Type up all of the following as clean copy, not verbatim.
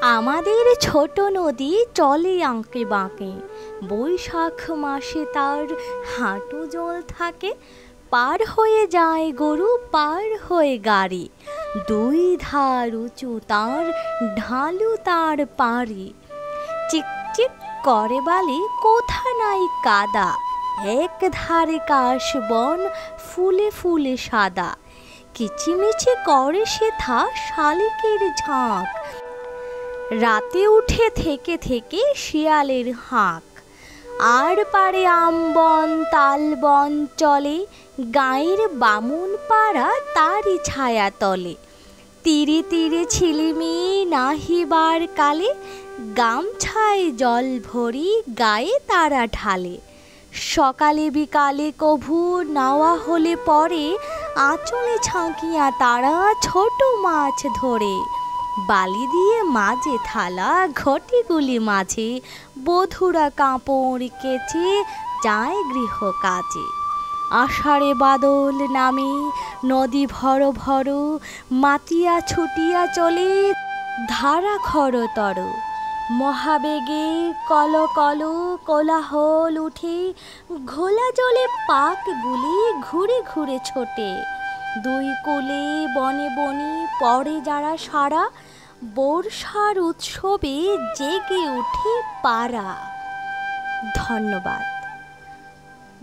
আমাদের ছোট নদী চলে আঁকে বাঁকে, বৈশাখ মাসে তার হাঁটু জল থাকে। পার হয়ে যায় গরু, পার হয়ে গাড়ি, দুই ধার উঁচু তার, ঢালু তার পাড়ি। চিকচিক করে বালি, কোথা নাই কাদা, এক ধারে কাশ বন, ফুলে ফুলে সাদা। কিচিমিচি করে সেথা শালিকের ঝাঁক, রাতে উঠে থেকে থেকে শিয়ালের হাঁক। আর পারে আমবন তালবন চলে, গাঁয়ের বামুন পাড়া তারই ছায়া তলে। তীরে তীরে ছিলিমিলি নাহিবার কালে, গামছায় জল ভরি গায়ে তারা ঢালে। সকালে বিকালে কভু নাওয়া হলে পরে, আঁচলে ছাঁকিয়া তারা ছোট মাছ ধরে। বালি দিয়ে মাঝে থালা, ঘটিগুলি মাঝে, বধূরা কাপড় কেচে যায় গৃহ কাজে। আষাঢ়ে বাদল নামে, নদী ভর ভর, মাতিয়া ছুটিয়া চলে ধারা খরতর। মহাবেগে কল কল কোলাহল উঠে, ঘোলা জলে পাকগুলি ঘুরে ঘুরে ছোটে। দুই কূলে বনে বনে পড়ে যারা সারা, বর্ষার উৎসবে জেগে ওঠে পাড়া। ধন্যবাদ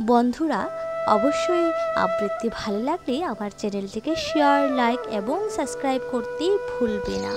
বন্ধুরা। অবশ্যই আবৃত্তি ভালো লাগলে আমার চ্যানেলটিকে শেয়ার, লাইক এবং সাবস্ক্রাইব করতে ভুলবে না।